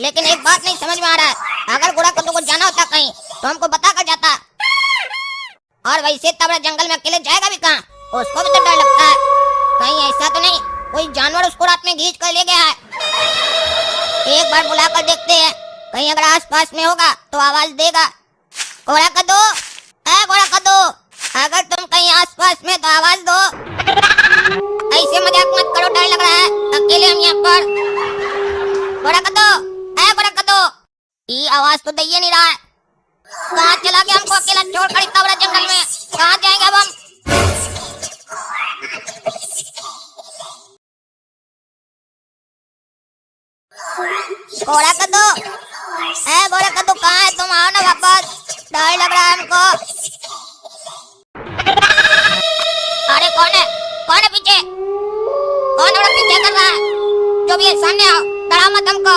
लेकिन एक बात नहीं समझ में आ रहा है, अगर गोरा कद्दू को जाना होता कहीं तो हमको बता कर जाता। और वैसे तबड़ा जंगल में अकेले जाएगा भी कहाँ, उसको भी तो डर लगता है। कहीं ऐसा तो नहीं कोई जानवर उसको रात में खींच कर ले गया है। एक बार बुला कर देखते हैं, कहीं अगर आस पास में होगा तो आवाज देगा। गोरा कद्दू, गोरा कद्दू, अगर तुम कहीं आस पास में तो आवाज दो। ऐसे मजाक मत करो, डर लग रहा है, अकेले हम यहाँ पर। गोरा कद्दू, गोरा कद्दू, ये आवाज तो दे ही नहीं रहा है। कहाँ चला गया हमको अकेला छोड़कर इतना बड़ा जंगल में? कहाँ जाएंगे अब हम? गोरा कद्दू, गोरा कद्दू कहाँ है? तुम आओ ना वापस, डर लग रहा है हमको। अरे कौन है? कौन है पीछे? कौन है पीछे कर रहा है? जो भी है सामने आओ, डरा मत हमको।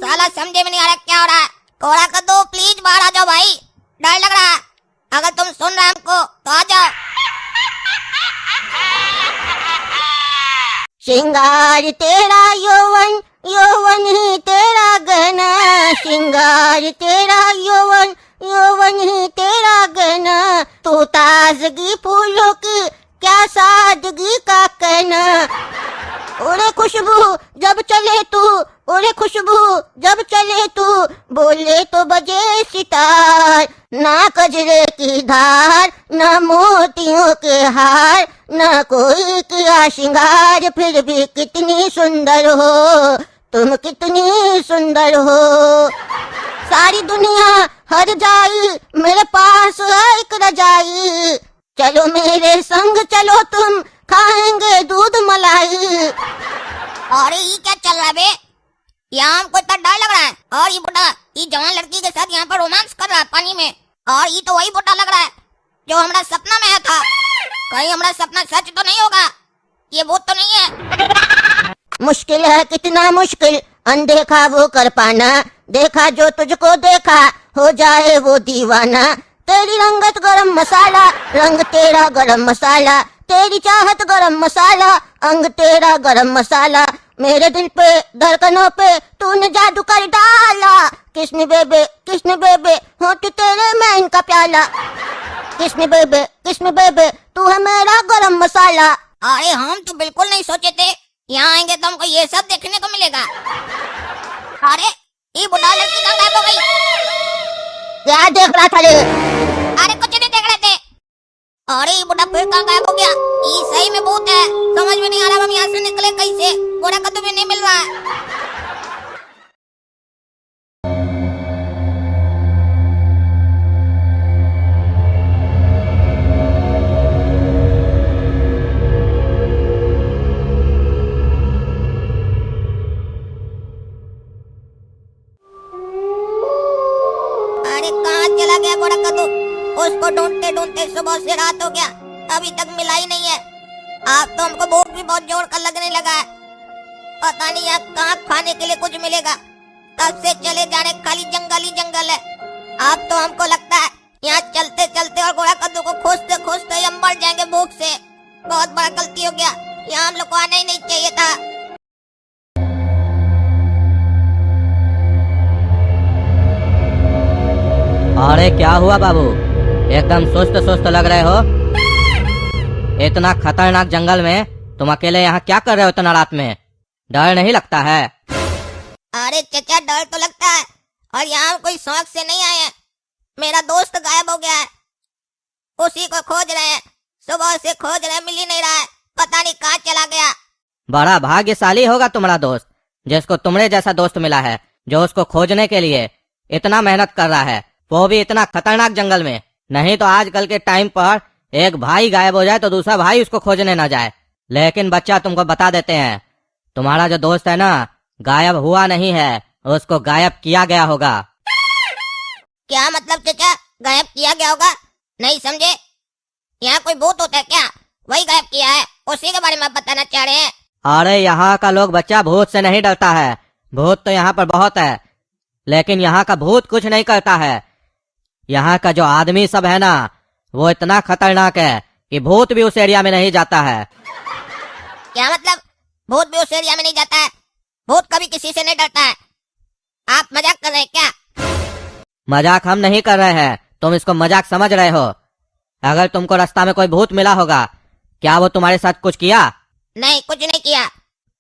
साला समझे में नहीं आ रहा क्या हो रहा है। गोरा कद्दू प्लीज बाहर आ जाओ भाई, डर लग रहा है। अगर तुम सुन रहे हमको तो आ जाओ। श्रृंगार तेरा यौवन, यौवन ही तेरा गहना। श्रृंगार तेरा यौवन, यौवन ही तेरा गहना। तू ताजगी फूलों की क्या सादगी का कहना। उड़े खुशबू जब चले तू, उड़े खुशबू जब चले तू, बोले तो बजे सितार। ना कजरे की धार, ना मोतियों के हार, ना कोई किया श्रृंगार, फिर भी कितनी सुंदर हो तुम, कितनी सुंदर हो। सारी दुनिया हर जाई, मेरे पास है एक रजाई। चलो मेरे संग चलो तुम, खाएंगे दूध मलाई। अरे ये क्या चल रहा है बे? यहाँ हमको इतना डर लग रहा है, और ये बुढ़ा ये जवान लड़की के साथ यहाँ पर रोमांस कर रहा है पानी में। और ये तो वही बुढ़ा लग रहा है जो हमारा सपना में आया था। कहीं हमारा सपना सच तो नहीं होगा? ये भूत तो नहीं है? मुश्किल है कितना मुश्किल, अनदेखा वो कर पाना। देखा जो तुझको देखा, हो जाए वो दीवाना। तेरी रंगत गरम मसाला, रंग तेरा गरम मसाला। तेरी चाहत गरम मसाला, अंग तेरा गरम मसाला। मेरे दिल पे धड़कनों पे तूने जादू कर डाला। कृष्ण बेबे होठ तेरे मैं इनका प्याला। कृष्ण बेबे तू है मेरा गरम मसाला। अरे हम तो बिल्कुल नहीं सोचे थे यहाँ आएंगे तो हमको ये सब देखने को मिलेगा। अरे ये बुढ़ा लड़की कहाँ गायब हो गई? क्या देख रहा था रे? अरे कुछ नहीं देख रहे थे। अरे ये बुढ़ा फिर कहाँ गायब हो गया? ये सही में भूत है, समझ में नहीं आ रहा हम यहाँ से निकले कैसे। गोरा कद्दू भी नहीं मिल रहा है। अरे कहाँ चला गया गोरा कद्दू? उसको ढूंढते ढूंढते सुबह से रात हो गया, अभी तक मिला ही नहीं है। आप तो हमको भूख भी बहुत जोर कर लगने लगा है। पता नहीं यहाँ कहाँ खाने के लिए कुछ मिलेगा। तब से चले जा रहे, खाली जंगल ही जंगल है। अब तो हमको लगता है यहाँ चलते चलते और गोरा कद्दू को खोजते खोजते हम मर जाएंगे भूख से। बहुत बड़ा गलती हो गया, यहाँ हम लोग को आना ही नहीं चाहिए था। अरे क्या हुआ बाबू, एकदम सुस्त सुस्त लग रहे हो। इतना खतरनाक जंगल में तुम अकेले यहाँ क्या कर रहे हो इतना रात में? डर नहीं लगता है? अरे चचा डर तो लगता है, और यहाँ कोई शौक से नहीं आए हैं। मेरा दोस्त गायब हो गया है, उसी को खोज रहे हैं। सुबह से खोज रहे, मिल ही नहीं रहा है, पता नहीं कहाँ चला गया। बड़ा भाग्यशाली होगा तुम्हारा दोस्त, जिसको तुम्हारे जैसा दोस्त मिला है, जो उसको खोजने के लिए इतना मेहनत कर रहा है, वो भी इतना खतरनाक जंगल में। नहीं तो आजकल के टाइम पर एक भाई गायब हो जाए तो दूसरा भाई उसको खोजने न जाए। लेकिन बच्चा तुमको बता देते हैं, तुम्हारा जो दोस्त है ना, गायब हुआ नहीं है, उसको गायब किया गया होगा। क्या मतलब चचा, गायब किया गया होगा? नहीं समझे। यहाँ कोई भूत होता है क्या? वही गायब किया है, उसी के बारे में आप बताना चाह रहे हैं? अरे यहाँ का लोग बच्चा भूत से नहीं डरता है। भूत तो यहाँ पर बहुत है, लेकिन यहाँ का भूत कुछ नहीं करता है। यहाँ का जो आदमी सब है ना, वो इतना खतरनाक है कि भूत भी उस एरिया में नहीं जाता है। क्या मतलब? भूत भी उस एरिया में नहीं जाता है। भूत कभी किसी से नहीं डरता है। आप मजाक कर रहे हैं क्या? मजाक हम नहीं कर रहे हैं, तुम इसको मजाक समझ रहे हो। अगर तुमको रास्ता में कोई भूत मिला होगा, क्या वो तुम्हारे साथ कुछ किया? नहीं, कुछ नहीं किया।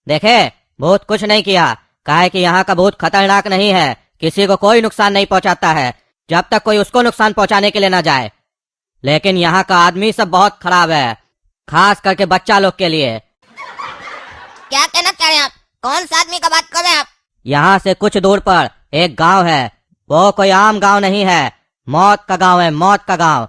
देखे, भूत कुछ नहीं किया। काहे कि यहाँ का भूत खतरनाक नहीं है, किसी को कोई नुकसान नहीं पहुँचाता है जब तक कोई उसको नुकसान पहुँचाने के लिए ना जाए। लेकिन यहाँ का आदमी सब बहुत खराब है, खास करके बच्चा लोग के लिए। क्या कहना चाह रहे हैं आप? कौन सा आदमी का बात कर रहे हैं आप? यहाँ से कुछ दूर पर एक गांव है। वो कोई आम गांव नहीं है, मौत का गांव है, मौत का गांव।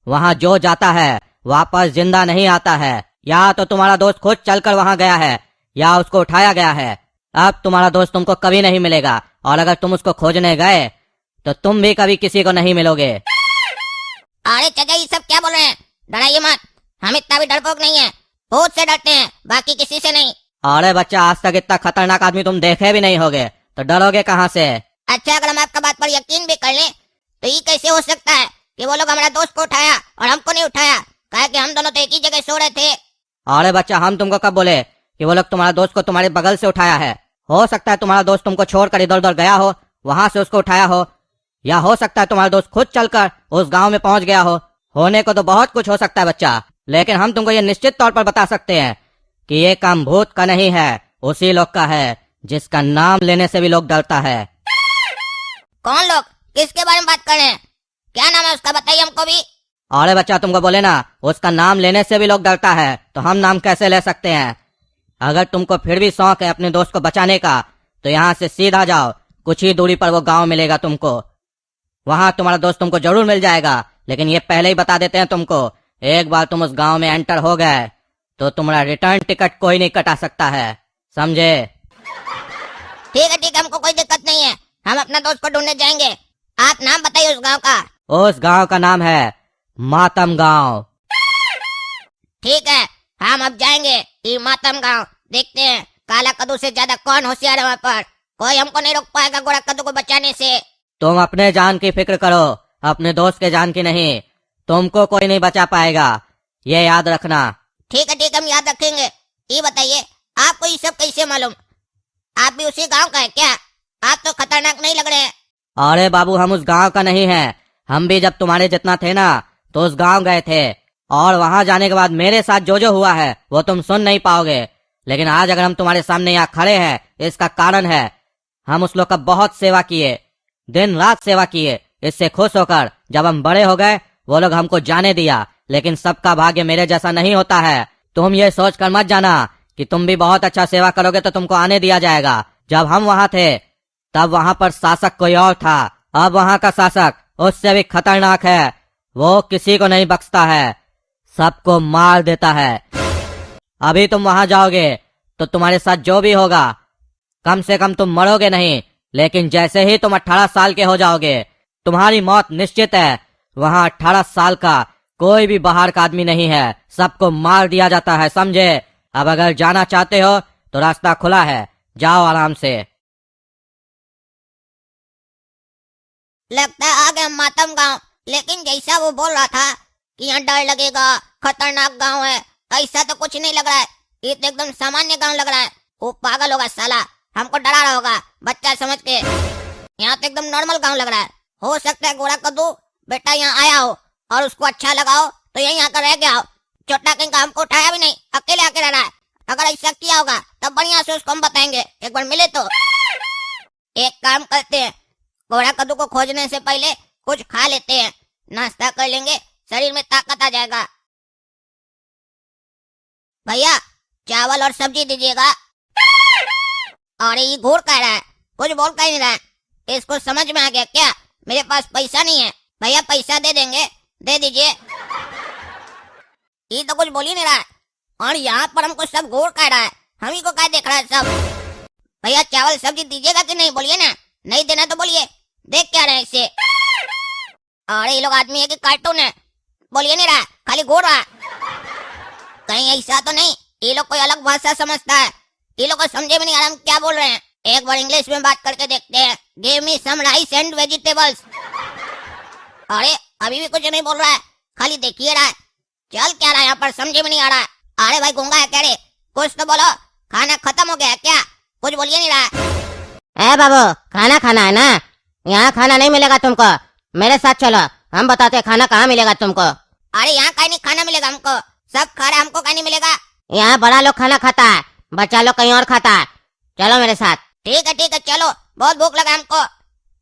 वहाँ जो जाता है वापस जिंदा नहीं आता है। या तो तुम्हारा दोस्त खुद चलकर वहाँ गया है या उसको उठाया गया है। अब तुम्हारा दोस्त तुमको कभी नहीं मिलेगा, और अगर तुम उसको खोजने गए तो तुम भी कभी किसी को नहीं मिलोगे। अरे चाचा, ये सब क्या बोल रहे हैं? डराइए मत, हम इतना भी डरपोक नहीं है। भूत से डरते हैं, बाकी किसी से नहीं। अरे बच्चा, आज तक इतना खतरनाक आदमी तुम देखे भी नहीं होगे, तो डरोगे कहाँ से? अच्छा, अगर हम आपका बात पर यकीन भी कर लें तो ये कैसे हो सकता है कि वो लोग हमारा दोस्त को उठाया और हमको नहीं उठाया? कहा कि हम दोनों तो एक ही जगह सो रहे थे। अरे बच्चा, हम तुमको कब बोले कि वो लोग तुम्हारे दोस्त को तुम्हारे बगल से उठाया है? हो सकता है तुम्हारा दोस्त तुमको छोड़कर इधर उधर गया हो, वहां से उसको उठाया हो, या हो सकता है तुम्हारा दोस्त खुद चलकर उस गांव में पहुंच गया हो। होने को तो बहुत कुछ हो सकता है बच्चा, लेकिन हम तुमको ये निश्चित तौर पर बता सकते हैं कि ये काम भूत का नहीं है, उसी लोग का है जिसका नाम लेने से भी लोग डरता है। कौन लोग? किसके बारे में बात कर रहे हैं? क्या नाम है उसका, बताइए हमको भी। अरे बच्चा, तुमको बोले ना उसका नाम लेने से भी लोग डरता है, तो हम नाम कैसे ले सकते हैं? अगर तुमको फिर भी शौक है अपने दोस्त को बचाने का, तो यहाँ से सीधा जाओ, कुछ ही दूरी पर वो गांव मिलेगा तुमको। वहां तुम्हारा दोस्त तुमको जरूर मिल जाएगा। लेकिन ये पहले ही बता देते हैं तुमको, एक बार तुम उस गांव में एंटर हो गए तो तुम्हारा रिटर्न टिकट कोई नहीं कटा सकता है, समझे? ठीक है, हमको कोई दिक्कत नहीं है, हम अपना दोस्त को ढूंढने जाएंगे। आप नाम बताइए उस गांव का। उस गांव का नाम है मातम गांव। ठीक है, हम अब जाएंगे ये मातम गांव। देखते हैं काला कद्दू से ज्यादा कौन होशियार है वहाँ पर। कोई हमको नहीं रोक पाएगा गोरा कद्दू को बचाने से। तुम अपने जान की फिक्र करो, अपने दोस्त के जान की नहीं। तुमको कोई नहीं बचा पाएगा, ये याद रखना। ठीक है, हम याद रखेंगे। ये बताइए, आपको ये सब कैसे मालूम? आप भी उसी गांव का है क्या? आप तो खतरनाक नहीं लग रहे हैं। अरे बाबू, हम उस गांव का नहीं है। हम भी जब तुम्हारे जितना थे ना, तो उस गांव गए थे, और वहां जाने के बाद मेरे साथ जो जो हुआ है वो तुम सुन नहीं पाओगे। लेकिन आज अगर हम तुम्हारे सामने यहाँ खड़े हैं, इसका कारण है हम उस लोग का बहुत सेवा किए, दिन रात सेवा किए। इससे खुश होकर जब हम बड़े हो गए, वो लोग हमको जाने दिया। लेकिन सबका भाग्य मेरे जैसा नहीं होता है। तुम ये सोच कर मत जाना कि तुम भी बहुत अच्छा सेवा करोगे तो तुमको आने दिया जाएगा। जब हम वहाँ थे तब वहाँ पर शासक कोई और था। अब वहाँ का शासक उससे भी खतरनाक है। वो किसी को नहीं बख्शता है, सबको मार देता है। अभी तुम वहाँ जाओगे तो तुम्हारे साथ जो भी होगा, कम से कम तुम मरोगे नहीं, लेकिन जैसे ही तुम 18 साल के हो जाओगे, तुम्हारी मौत निश्चित है। वहाँ 18 साल का कोई भी बाहर का आदमी नहीं है, सबको मार दिया जाता है, समझे? अब अगर जाना चाहते हो तो रास्ता खुला है, जाओ आराम से। लगता है आ गए हम मातम गांव। लेकिन जैसा वो बोल रहा था कि यहाँ डर लगेगा, खतरनाक गांव है, ऐसा तो कुछ नहीं लग रहा है। ये तो एकदम सामान्य गांव लग रहा है। वो पागल होगा साला, हमको डरा रहा होगा बच्चा समझ के। यहाँ तो एकदम नॉर्मल गांव लग रहा है। हो सकता है गोरा कद्दू बेटा यहाँ आया हो और उसको अच्छा लगा हो तो यहीं आकर रह गया हो। छोटा कहीं का हमको उठाया भी नहीं, अकेले आके रह रहा है। अगर ऐसा किया होगा तब बढ़िया से उसको हम बताएंगे, एक बार मिले तो। एक काम करते हैं, गोरा कद्दू को खोजने से पहले कुछ खा लेते हैं, नाश्ता कर लेंगे, शरीर में ताकत आ जाएगा। भैया चावल और सब्जी दीजिएगा। और ये घूर कह रहा है, कुछ बोल कह नहीं रहा है। इसको समझ में आ गया क्या? मेरे पास पैसा नहीं है। भैया पैसा दे देंगे, दे दीजिए। ये तो कुछ बोल ही नहीं रहा है, और यहाँ पर हमको सब घूर कह रहा है। हम ही को क्या देख रहा है सब। भैया चावल सब्जी दीजिएगा कि नहीं, बोलिए ना। नहीं देना तो बोलिए, देख क्या रहे इसे। और ये लोग आदमी है कि कार्टून है? बोलिए नहीं रहा, खाली घूर रहा। कहीं ऐसा तो नहीं ये लोग कोई अलग भाषा समझता है? ये लोग को समझे में नहीं आ रहा हम क्या बोल रहे हैं। एक बार इंग्लिश में बात करके देखते हैं। Give me some rice and vegetables. अरे अभी भी कुछ नहीं बोल रहा है, खाली देखिए रहा है। चल क्या रहा है यहाँ पर, समझे में नहीं आ रहा है। अरे भाई गूंगा है क्या रे? कुछ तो बोलो, खाना खत्म हो गया है क्या? कुछ बोलिए नहीं रहा। ए बाबू, खाना खाना है ना? यहाँ खाना नहीं मिलेगा तुमको, मेरे साथ चलो, हम बताते हैं खाना कहाँ मिलेगा तुमको। अरे यहाँ कहीं नहीं खाना मिलेगा हमको, सब खा रहे, हमको कहीं नहीं मिलेगा। यहाँ बड़ा लोग खाना खाता है, बच्चा लोग कहीं और खाता है। चलो मेरे साथ। ठीक है चलो, बहुत भूख लगा हमको।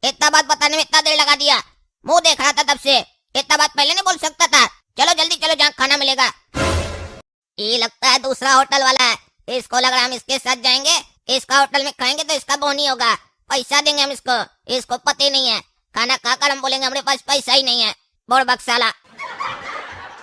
इतना बात बताने में इतना देर लगा दिया, मुंह देख रहा था तब से। इतना बात पहले नहीं बोल सकता था। चलो जल्दी चलो, जहाँ खाना मिलेगा। ये लगता है दूसरा होटल वाला है, इसको लग रहा है हम इसके साथ जाएंगे, इसका होटल में खाएंगे तो इसका बोनी होगा, पैसा देंगे हम इसको। इसको पता ही नहीं है, खाना खाकर हम बोलेंगे हमारे पास पैसा ही नहीं है। बोल बक्साला।